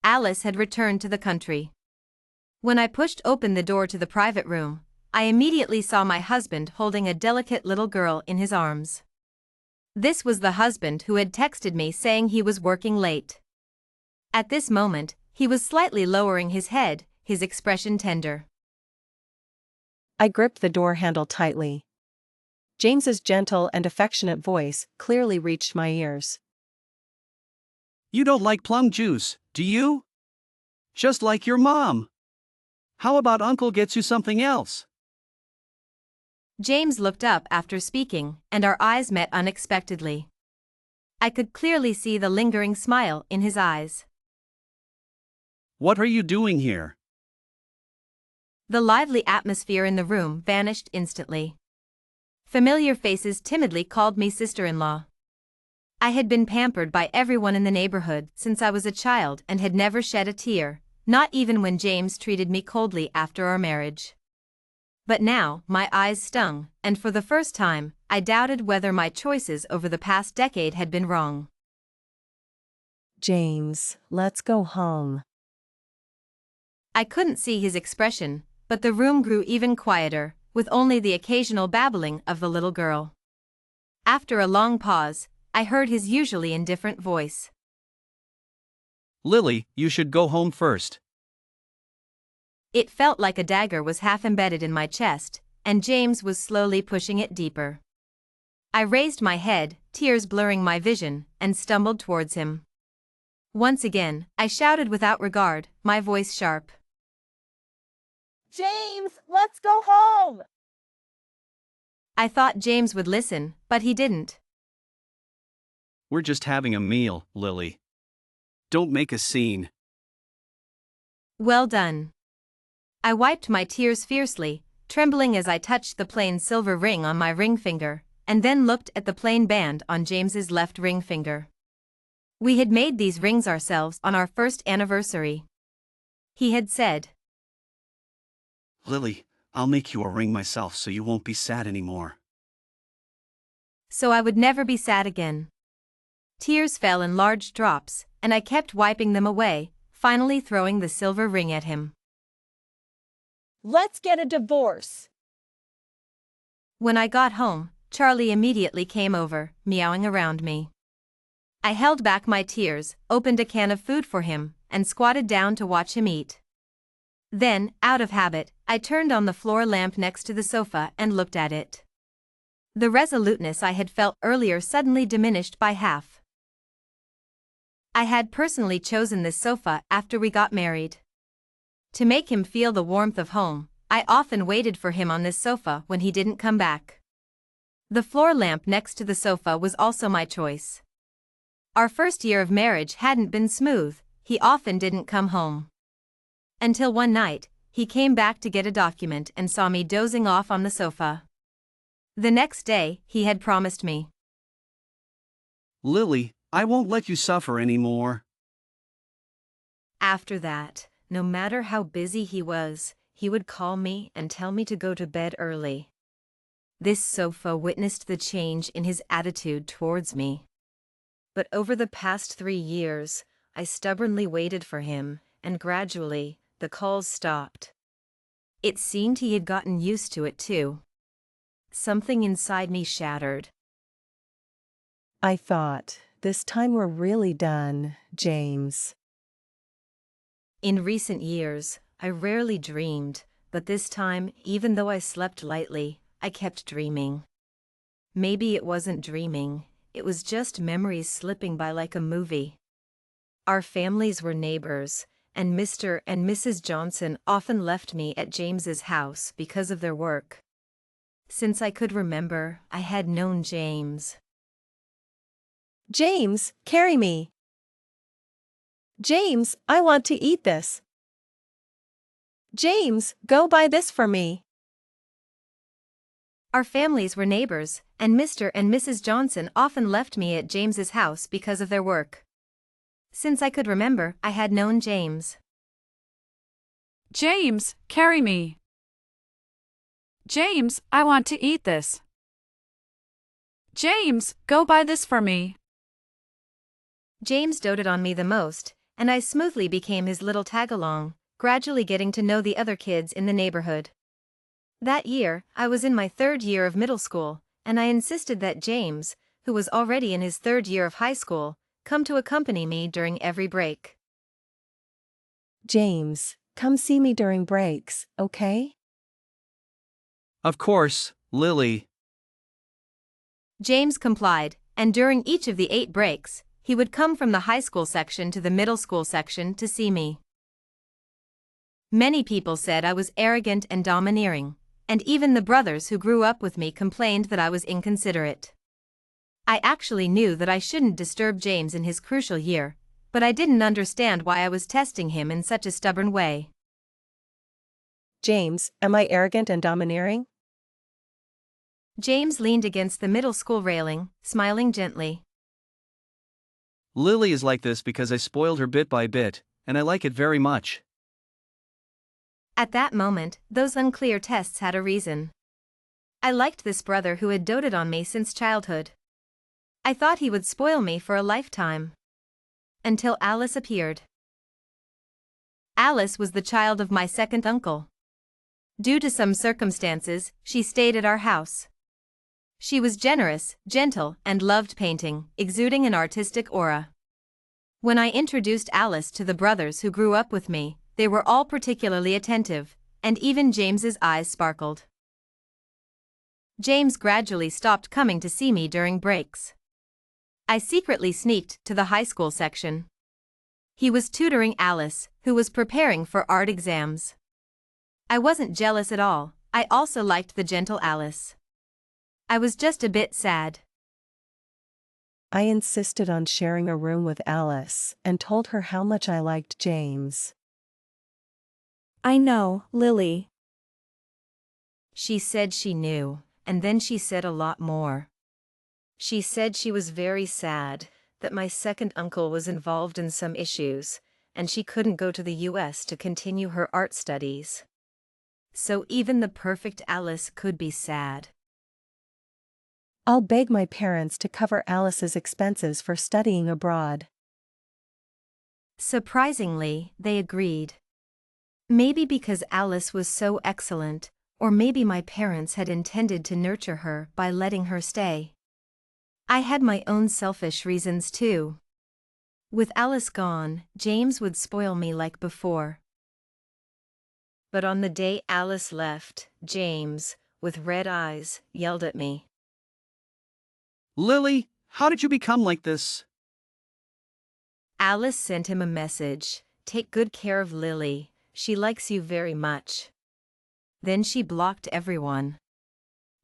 Alice had returned to the country. When I pushed open the door to the private room, I immediately saw my husband holding a delicate little girl in his arms. This was the husband who had texted me saying he was working late. At this moment, he was slightly lowering his head, his expression tender. I gripped the door handle tightly. James's gentle and affectionate voice clearly reached my ears. You don't like plum juice, do you? Just like your mom. How about Uncle gets you something else? James looked up after speaking, and our eyes met unexpectedly. I could clearly see the lingering smile in his eyes. What are you doing here? The lively atmosphere in the room vanished instantly. Familiar faces timidly called me sister-in-law. I had been pampered by everyone in the neighborhood since I was a child and had never shed a tear, not even when James treated me coldly after our marriage. But now, my eyes stung, and for the first time, I doubted whether my choices over the past decade had been wrong. James, let's go home. I couldn't see his expression, but the room grew even quieter, with only the occasional babbling of the little girl. After a long pause, I heard his usually indifferent voice. Lily, you should go home first. It felt like a dagger was half embedded in my chest, and James was slowly pushing it deeper. I raised my head, tears blurring my vision, and stumbled towards him. Once again, I shouted without regard, my voice sharp. James, let's go home! I thought James would listen, but he didn't. We're just having a meal, Lily. Don't make a scene. Well done. I wiped my tears fiercely, trembling as I touched the plain silver ring on my ring finger, and then looked at the plain band on James's left ring finger. We had made these rings ourselves on our first anniversary. He had said, Lily, I'll make you a ring myself so you won't be sad anymore. So I would never be sad again. Tears fell in large drops, and I kept wiping them away, finally throwing the silver ring at him. Let's get a divorce. When I got home, Charlie immediately came over, meowing around me. I held back my tears, opened a can of food for him, and squatted down to watch him eat. Then, out of habit, I turned on the floor lamp next to the sofa and looked at it. The resoluteness I had felt earlier suddenly diminished by half. I had personally chosen this sofa after we got married. To make him feel the warmth of home, I often waited for him on this sofa when he didn't come back. The floor lamp next to the sofa was also my choice. Our first year of marriage hadn't been smooth, he often didn't come home. Until one night, he came back to get a document and saw me dozing off on the sofa. The next day, he had promised me. Lily, I won't let you suffer anymore. After that, no matter how busy he was, he would call me and tell me to go to bed early. This sofa witnessed the change in his attitude towards me. But over the past 3 years, I stubbornly waited for him, and gradually, the calls stopped. It seemed he had gotten used to it too. Something inside me shattered. I thought, this time we're really done, James. In recent years, I rarely dreamed, but this time, even though I slept lightly, I kept dreaming. Maybe it wasn't dreaming, it was just memories slipping by like a movie. Our families were neighbors, and Mr. and Mrs. Johnson often left me at James's house because of their work. Since I could remember, I had known James. James, carry me. James, I want to eat this. James, go buy this for me. Our families were neighbors, and Mr. and Mrs. Johnson often left me at James's house because of their work. Since I could remember, I had known James. James, carry me. James, I want to eat this. James, go buy this for me. James doted on me the most, and I smoothly became his little tag-along, gradually getting to know the other kids in the neighborhood. That year, I was in my third year of middle school, and I insisted that James, who was already in his third year of high school, come to accompany me during every break. James, come see me during breaks, okay? Of course, Lily. James complied, and during each of the 8 breaks, he would come from the high school section to the middle school section to see me. Many people said I was arrogant and domineering, and even the brothers who grew up with me complained that I was inconsiderate. I actually knew that I shouldn't disturb James in his crucial year, but I didn't understand why I was testing him in such a stubborn way. James, am I arrogant and domineering? James leaned against the middle school railing, smiling gently. Lily is like this because I spoiled her bit by bit, and I like it very much. At that moment, those unclear tests had a reason. I liked this brother who had doted on me since childhood. I thought he would spoil me for a lifetime. Until Alice appeared. Alice was the child of my second uncle. Due to some circumstances, she stayed at our house. She was generous, gentle, and loved painting, exuding an artistic aura. When I introduced Alice to the brothers who grew up with me, they were all particularly attentive, and even James's eyes sparkled. James gradually stopped coming to see me during breaks. I secretly sneaked to the high school section. He was tutoring Alice, who was preparing for art exams. I wasn't jealous at all, I also liked the gentle Alice. I was just a bit sad. I insisted on sharing a room with Alice and told her how much I liked James. I know, Lily. She said she knew, and then she said a lot more. She said she was very sad that my second uncle was involved in some issues, and she couldn't go to the US to continue her art studies. So even the perfect Alice could be sad. I'll beg my parents to cover Alice's expenses for studying abroad. Surprisingly, they agreed. Maybe because Alice was so excellent, or maybe my parents had intended to nurture her by letting her stay. I had my own selfish reasons too. With Alice gone, James would spoil me like before. But on the day Alice left, James, with red eyes, yelled at me. Lily, how did you become like this? Alice sent him a message, "Take good care of Lily, she likes you very much." Then she blocked everyone.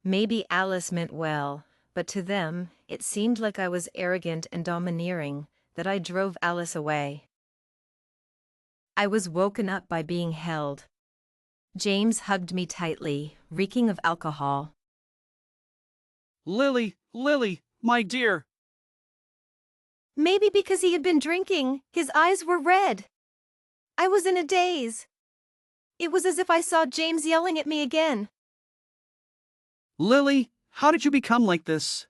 Maybe Alice meant well, but to them, it seemed like I was arrogant and domineering, that I drove Alice away. I was woken up by being held. James hugged me tightly, reeking of alcohol. Lily, my dear. Maybe because he had been drinking, his eyes were red. I was in a daze. It was as if I saw James yelling at me again. Lily, how did you become like this?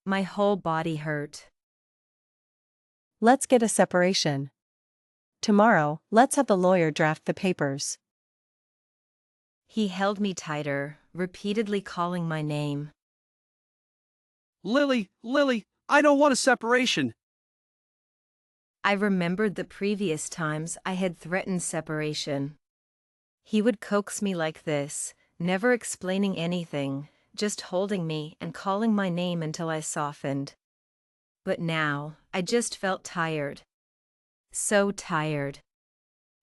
My whole body hurt. Let's get a separation. Tomorrow, let's have the lawyer draft the papers. He held me tighter, repeatedly calling my name. Lily, I don't want a separation. I remembered the previous times I had threatened separation. He would coax me like this, never explaining anything, just holding me and calling my name until I softened. But now, I just felt tired. So tired.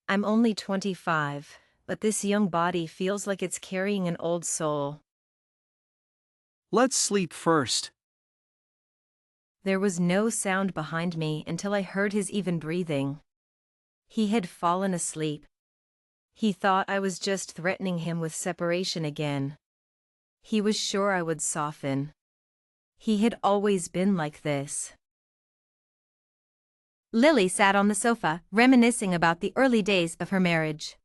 I'm only 25, but this young body feels like it's carrying an old soul. Let's sleep first. There was no sound behind me until I heard his even breathing. He had fallen asleep. He thought I was just threatening him with separation again. He was sure I would soften. He had always been like this. Lily sat on the sofa, reminiscing about the early days of her marriage.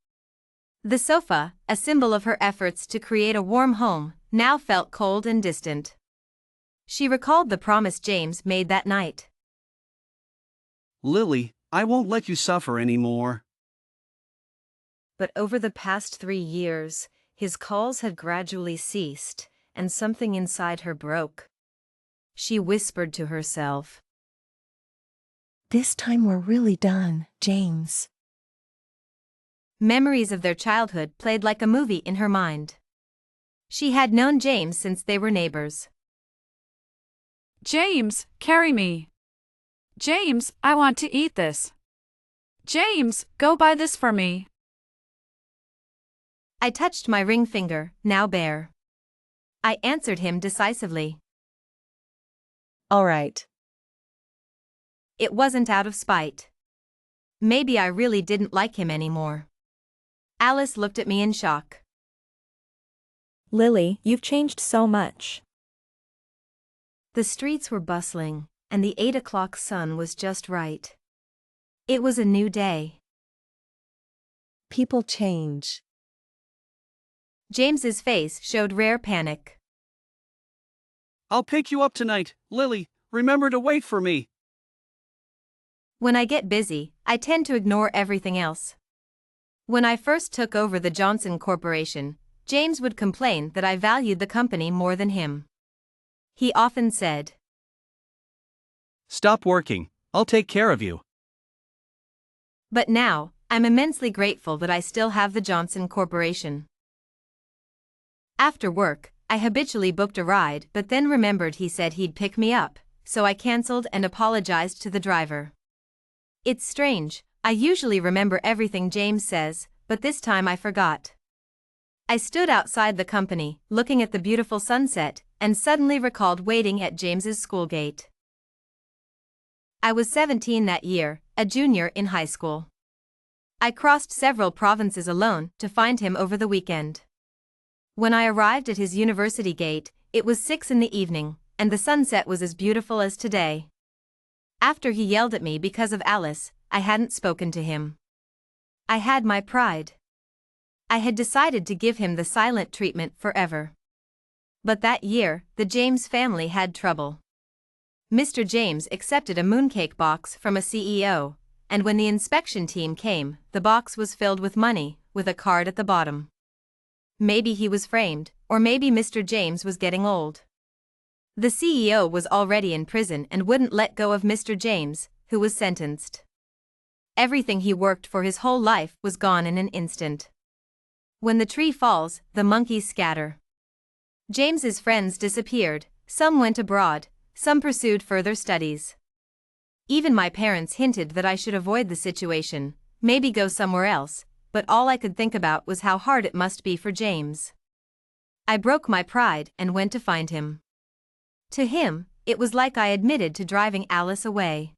The sofa, a symbol of her efforts to create a warm home, now felt cold and distant. She recalled the promise James made that night. Lily, I won't let you suffer anymore. But over the past 3 years, his calls had gradually ceased, and something inside her broke. She whispered to herself, This time we're really done, James. Memories of their childhood played like a movie in her mind. She had known James since they were neighbors. James, carry me. James, I want to eat this. James, go buy this for me. I touched my ring finger, now bare. I answered him decisively. All right. It wasn't out of spite. Maybe I really didn't like him anymore. Alice looked at me in shock. Lily, you've changed so much. The streets were bustling, and the 8 o'clock sun was just right. It was a new day. People change. James's face showed rare panic. I'll pick you up tonight, Lily. Remember to wait for me. When I get busy, I tend to ignore everything else. When I first took over the Johnson Corporation, James would complain that I valued the company more than him. He often said, Stop working. I'll take care of you. But now, I'm immensely grateful that I still have the Johnson Corporation. After work, I habitually booked a ride but then remembered he said he'd pick me up, so I cancelled and apologized to the driver. It's strange, I usually remember everything James says, but this time I forgot. I stood outside the company, looking at the beautiful sunset, and suddenly recalled waiting at James's school gate. I was 17 that year, a junior in high school. I crossed several provinces alone to find him over the weekend. When I arrived at his university gate, it was 6 in the evening, and the sunset was as beautiful as today. After he yelled at me because of Alice, I hadn't spoken to him. I had my pride. I had decided to give him the silent treatment forever. But that year, the James family had trouble. Mr. James accepted a mooncake box from a CEO, and when the inspection team came, the box was filled with money, with a card at the bottom. Maybe he was framed, or maybe Mr. James was getting old. The CEO was already in prison and wouldn't let go of Mr. James, who was sentenced. Everything he worked for his whole life was gone in an instant. When the tree falls, the monkeys scatter. James's friends disappeared, some went abroad, some pursued further studies. Even my parents hinted that I should avoid the situation, maybe go somewhere else, but all I could think about was how hard it must be for James. I broke my pride and went to find him. To him, it was like I admitted to driving Alice away.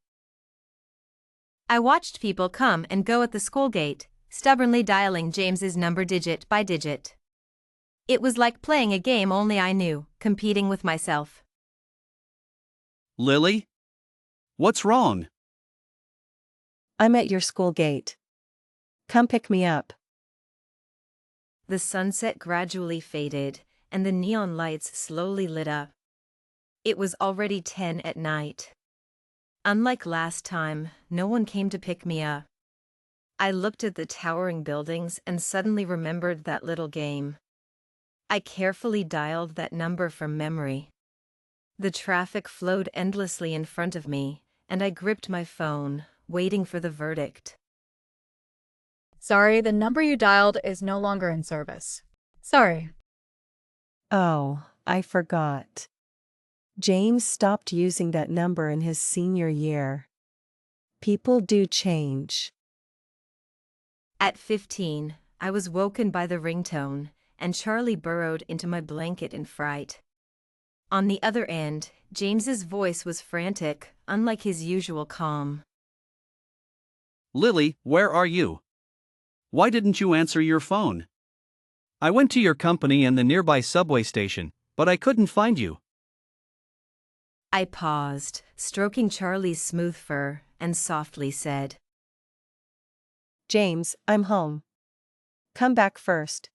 I watched people come and go at the school gate, stubbornly dialing James's number digit by digit. It was like playing a game only I knew, competing with myself. Lily? What's wrong? I'm at your school gate. Come pick me up. The sunset gradually faded, and the neon lights slowly lit up. It was already 10 at night. Unlike last time, no one came to pick me up. I looked at the towering buildings and suddenly remembered that little game. I carefully dialed that number from memory. The traffic flowed endlessly in front of me, and I gripped my phone, waiting for the verdict. Sorry, the number you dialed is no longer in service. Sorry. Oh, I forgot. James stopped using that number in his senior year. People do change. At 15, I was woken by the ringtone, and Charlie burrowed into my blanket in fright. On the other end, James's voice was frantic, unlike his usual calm. Lily, where are you? Why didn't you answer your phone? I went to your company and the nearby subway station, but I couldn't find you. I paused, stroking Charlie's smooth fur, and softly said, James, I'm home. Come back first.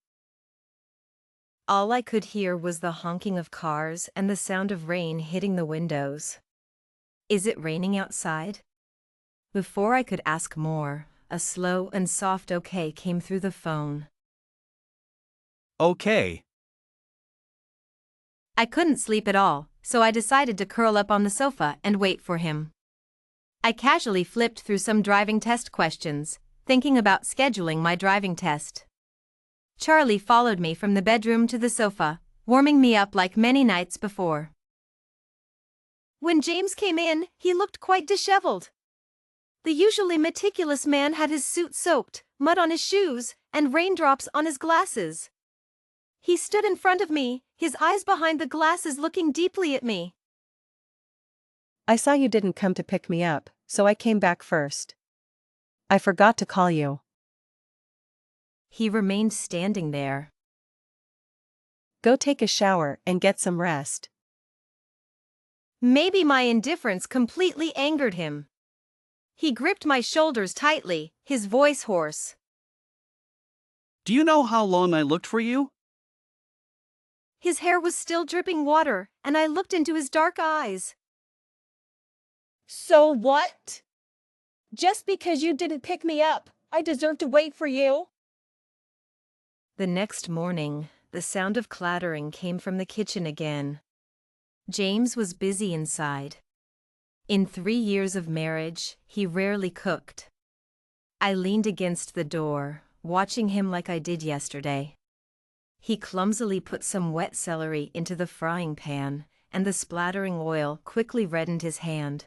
All I could hear was the honking of cars and the sound of rain hitting the windows. Is it raining outside? Before I could ask more, a slow and soft okay came through the phone. Okay. I couldn't sleep at all, so I decided to curl up on the sofa and wait for him. I casually flipped through some driving test questions, thinking about scheduling my driving test. Charlie followed me from the bedroom to the sofa, warming me up like many nights before. When James came in, he looked quite disheveled. The usually meticulous man had his suit soaked, mud on his shoes, and raindrops on his glasses. He stood in front of me, his eyes behind the glasses looking deeply at me. I saw you didn't come to pick me up, so I came back first. I forgot to call you. He remained standing there. Go take a shower and get some rest. Maybe my indifference completely angered him. He gripped my shoulders tightly, his voice hoarse. Do you know how long I looked for you? His hair was still dripping water, and I looked into his dark eyes. So what? Just because you didn't pick me up, I deserve to wait for you? The next morning, the sound of clattering came from the kitchen again. James was busy inside. In 3 years of marriage, he rarely cooked. I leaned against the door, watching him like I did yesterday. He clumsily put some wet celery into the frying pan, and the splattering oil quickly reddened his hand.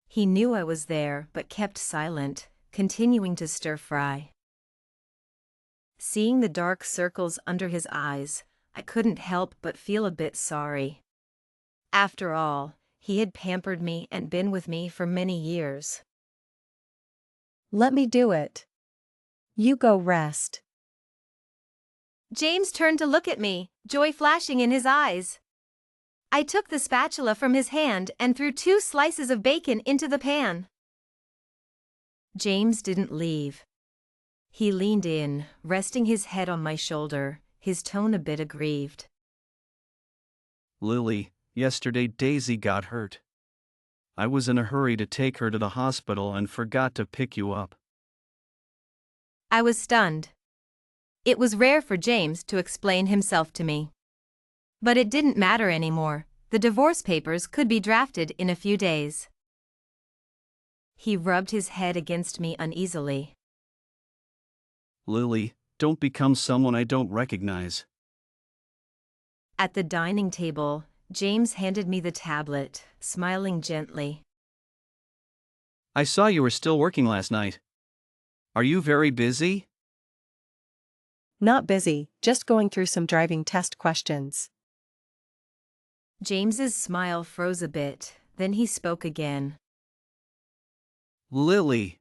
He knew I was there but kept silent, continuing to stir-fry. Seeing the dark circles under his eyes, I couldn't help but feel a bit sorry. After all, he had pampered me and been with me for many years. Let me do it. You go rest. James turned to look at me, joy flashing in his eyes. I took the spatula from his hand and threw 2 slices of bacon into the pan. James didn't leave. He leaned in, resting his head on my shoulder, his tone a bit aggrieved. Lily, yesterday Daisy got hurt. I was in a hurry to take her to the hospital and forgot to pick you up. I was stunned. It was rare for James to explain himself to me. But it didn't matter anymore. The divorce papers could be drafted in a few days. He rubbed his head against me uneasily. Lily, don't become someone I don't recognize. At the dining table, James handed me the tablet, smiling gently. I saw you were still working last night. Are you very busy? Not busy, just going through some driving test questions. James's smile froze a bit, then he spoke again. Lily.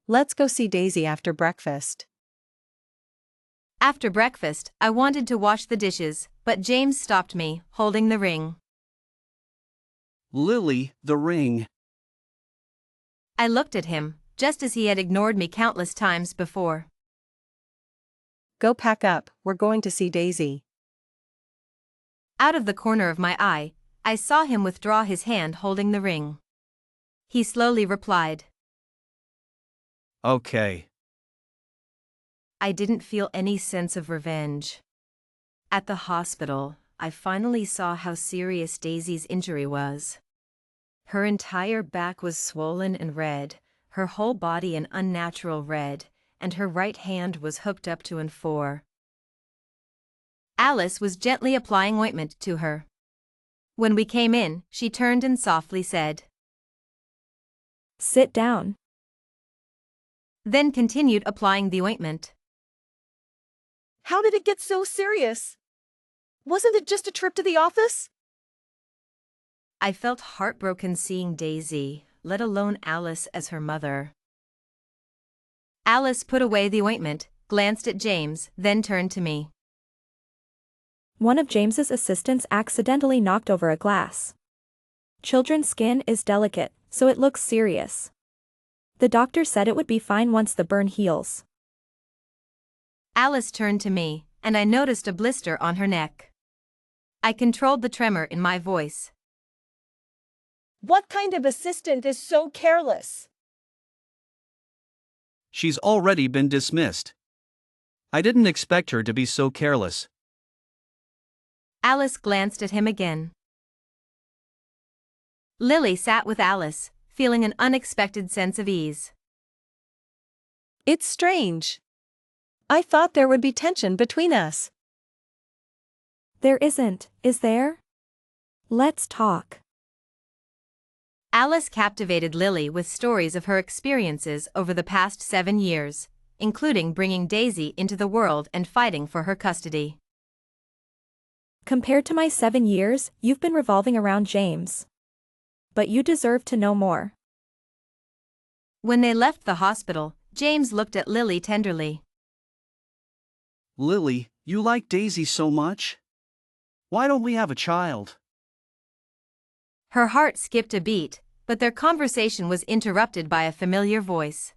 Let's go see Daisy after breakfast. After breakfast, I wanted to wash the dishes, but James stopped me, holding the ring. Lily, the ring. I looked at him, just as he had ignored me countless times before. Go pack up, we're going to see Daisy. Out of the corner of my eye, I saw him withdraw his hand holding the ring. He slowly replied. Okay. I didn't feel any sense of revenge. At the hospital, I finally saw how serious Daisy's injury was. Her entire back was swollen and red, her whole body an unnatural red, and her right hand was hooked up to and fore. Alice was gently applying ointment to her. When we came in, she turned and softly said, Sit down. Then continued applying the ointment. How did it get so serious? Wasn't it just a trip to the office? I felt heartbroken seeing Daisy, let alone Alice as her mother. Alice put away the ointment, glanced at James, then turned to me. One of James's assistants accidentally knocked over a glass. Children's skin is delicate, so it looks serious. The doctor said it would be fine once the burn heals. Alice turned to me, and I noticed a blister on her neck. I controlled the tremor in my voice. What kind of assistant is so careless? She's already been dismissed. I didn't expect her to be so careless. Alice glanced at him again. Lily sat with Alice, feeling an unexpected sense of ease. It's strange. I thought there would be tension between us. There isn't, is there? Let's talk. Alice captivated Lily with stories of her experiences over the past 7 years, including bringing Daisy into the world and fighting for her custody. Compared to my 7 years, you've been revolving around James. But you deserve to know more. When they left the hospital, James looked at Lily tenderly. Lily, you like Daisy so much? Why don't we have a child? Her heart skipped a beat, but their conversation was interrupted by a familiar voice.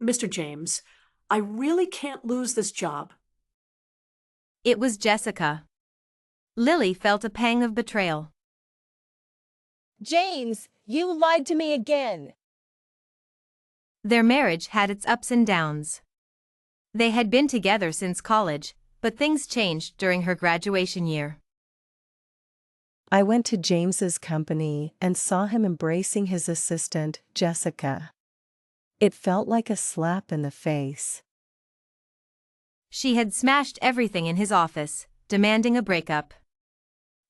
Mr. James, I really can't lose this job. It was Jessica. Lily felt a pang of betrayal. James, you lied to me again. Their marriage had its ups and downs. They had been together since college, but things changed during her graduation year. I went to James's company and saw him embracing his assistant, Jessica. It felt like a slap in the face. She had smashed everything in his office, demanding a breakup.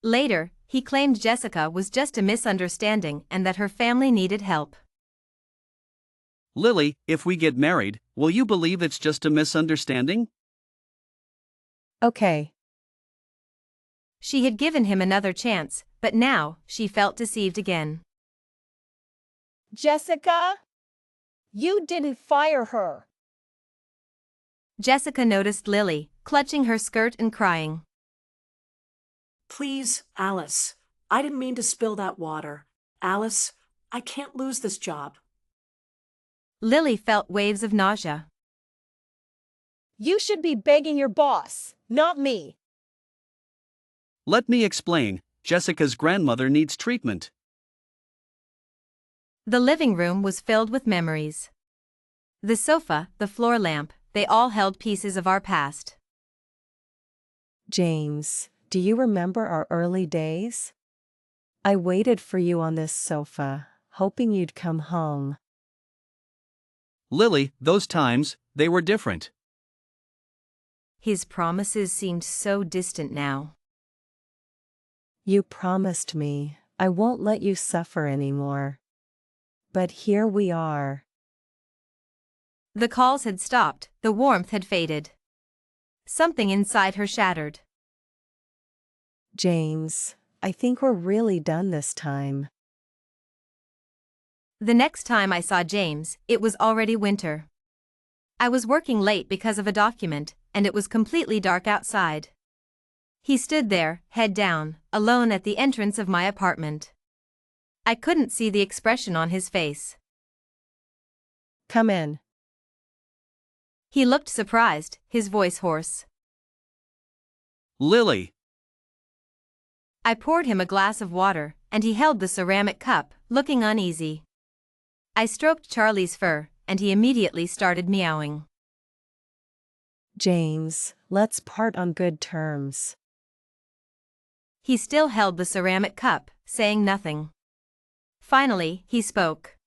Later, he claimed Jessica was just a misunderstanding and that her family needed help. Lily, if we get married, will you believe it's just a misunderstanding? Okay. She had given him another chance, but now she felt deceived again. Jessica? You didn't fire her. Jessica noticed Lily, clutching her skirt and crying. Please, Alice, I didn't mean to spill that water. Alice, I can't lose this job. Lily felt waves of nausea. You should be begging your boss, not me. Let me explain. Jessica's grandmother needs treatment. The living room was filled with memories. The sofa, the floor lamp, they all held pieces of our past. James, do you remember our early days? I waited for you on this sofa, hoping you'd come home. Lily, those times, they were different. His promises seemed so distant now. You promised me I won't let you suffer anymore. But here we are. The calls had stopped, the warmth had faded. Something inside her shattered. James, I think we're really done this time. The next time I saw James, it was already winter. I was working late because of a document, and it was completely dark outside. He stood there, head down, alone at the entrance of my apartment. I couldn't see the expression on his face. Come in. He looked surprised, his voice hoarse. Lily. I poured him a glass of water, and he held the ceramic cup, looking uneasy. I stroked Charlie's fur, and he immediately started meowing. James, let's part on good terms. He still held the ceramic cup, saying nothing. Finally, he spoke.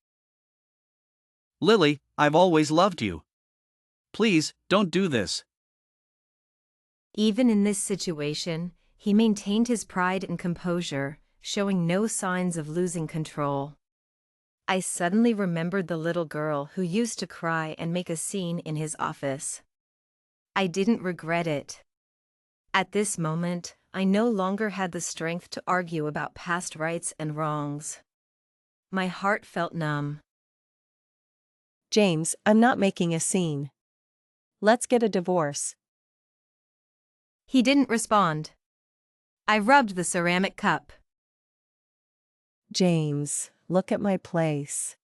Lily, I've always loved you. Please, don't do this. Even in this situation, he maintained his pride and composure, showing no signs of losing control. I suddenly remembered the little girl who used to cry and make a scene in his office. I didn't regret it. At this moment, I no longer had the strength to argue about past rights and wrongs. My heart felt numb. James, I'm not making a scene. Let's get a divorce. He didn't respond. I rubbed the ceramic cup. James, look at my place.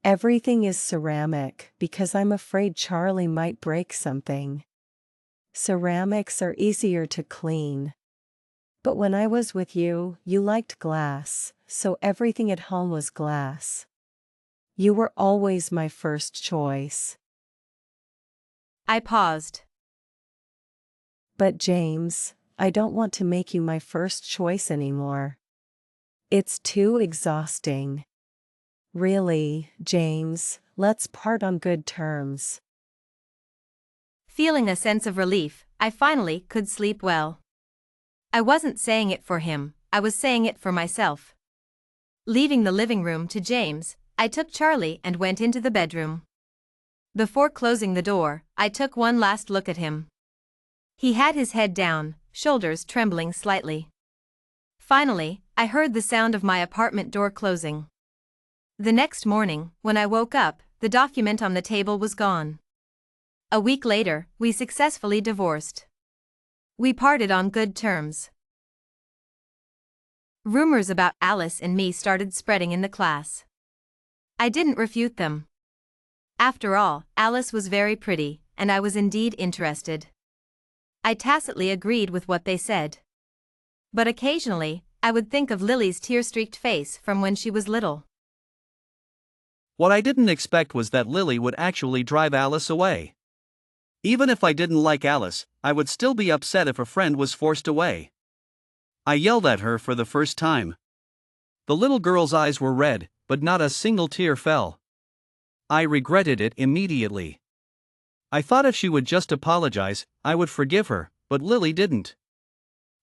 Everything is ceramic because I'm afraid Charlie might break something. Ceramics are easier to clean. But when I was with you, you liked glass, so everything at home was glass. You were always my first choice. I paused. But James, I don't want to make you my first choice anymore. It's too exhausting. Really, James, let's part on good terms. Feeling a sense of relief, I finally could sleep well. I wasn't saying it for him, I was saying it for myself. Leaving the living room to James, I took Charlie and went into the bedroom. Before closing the door, I took one last look at him. He had his head down, shoulders trembling slightly. Finally, I heard the sound of my apartment door closing. The next morning, when I woke up, the document on the table was gone. A week later, we successfully divorced. We parted on good terms. Rumors about Alice and me started spreading in the class. I didn't refute them. After all, Alice was very pretty, and I was indeed interested. I tacitly agreed with what they said. But occasionally, I would think of Lily's tear-streaked face from when she was little. What I didn't expect was that Lily would actually drive Alice away. Even if I didn't like Alice, I would still be upset if a friend was forced away. I yelled at her for the first time. The little girl's eyes were red, but not a single tear fell. I regretted it immediately. I thought if she would just apologize, I would forgive her, but Lily didn't.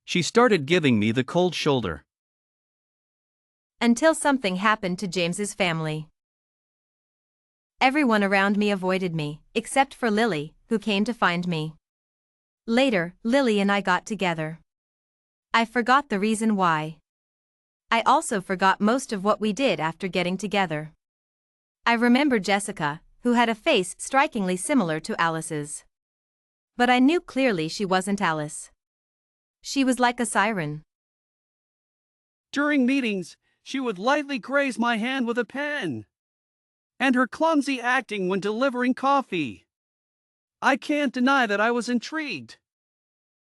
She started giving me the cold shoulder. Until something happened to James's family. Everyone around me avoided me, except for Lily, who came to find me. Later, Lily and I got together. I forgot the reason why. I also forgot most of what we did after getting together. I remember Jessica, who had a face strikingly similar to Alice's. But I knew clearly she wasn't Alice. She was like a siren. During meetings, she would lightly graze my hand with a pen. And her clumsy acting when delivering coffee. I can't deny that I was intrigued.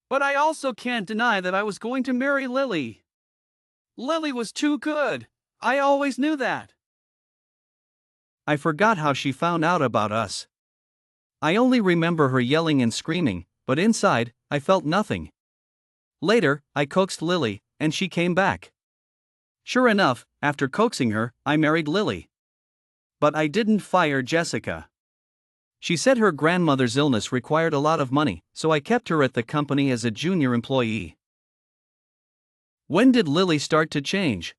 But I also can't deny that I was going to marry Lily. Lily was too good. I always knew that. I forgot how she found out about us. I only remember her yelling and screaming, but inside, I felt nothing. Later, I coaxed Lily, and she came back. Sure enough, after coaxing her, I married Lily. But I didn't fire Jessica. She said her grandmother's illness required a lot of money, so I kept her at the company as a junior employee. When did Lily start to change?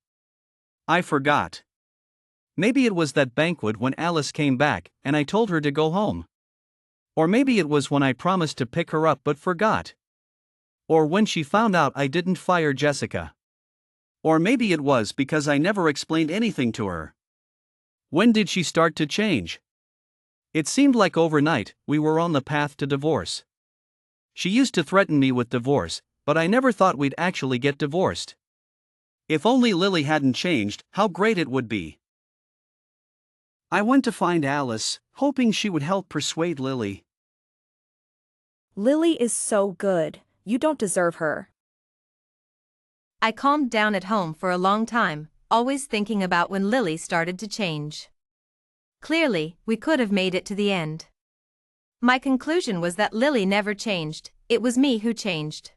I forgot. Maybe it was that banquet when Alice came back and I told her to go home. Or maybe it was when I promised to pick her up but forgot. Or when she found out I didn't fire Jessica. Or maybe it was because I never explained anything to her. When did she start to change? It seemed like overnight we were on the path to divorce. She used to threaten me with divorce, but I never thought we'd actually get divorced. If only Lily hadn't changed, how great it would be. I went to find Alice, hoping she would help persuade Lily. Lily is so good, you don't deserve her. I calmed down at home for a long time, always thinking about when Lily started to change. Clearly, we could have made it to the end. My conclusion was that Lily never changed, it was me who changed.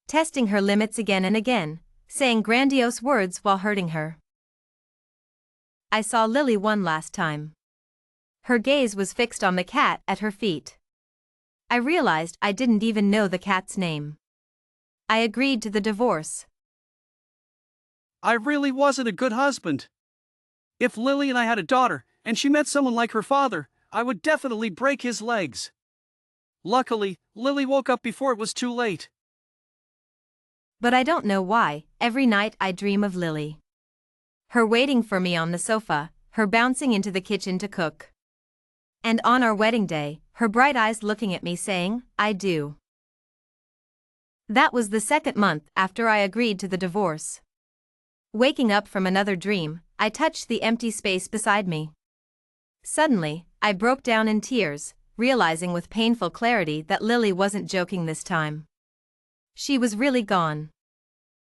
Testing her limits again and again, saying grandiose words while hurting her. I saw Lily one last time. Her gaze was fixed on the cat at her feet. I realized I didn't even know the cat's name. I agreed to the divorce. I really wasn't a good husband. If Lily and I had a daughter, and she met someone like her father, I would definitely break his legs. Luckily, Lily woke up before it was too late. But I don't know why, every night I dream of Lily. Her waiting for me on the sofa, her bouncing into the kitchen to cook. And on our wedding day, her bright eyes looking at me saying, I do. That was the second month after I agreed to the divorce. Waking up from another dream, I touched the empty space beside me. Suddenly, I broke down in tears, realizing with painful clarity that Lily wasn't joking this time. She was really gone.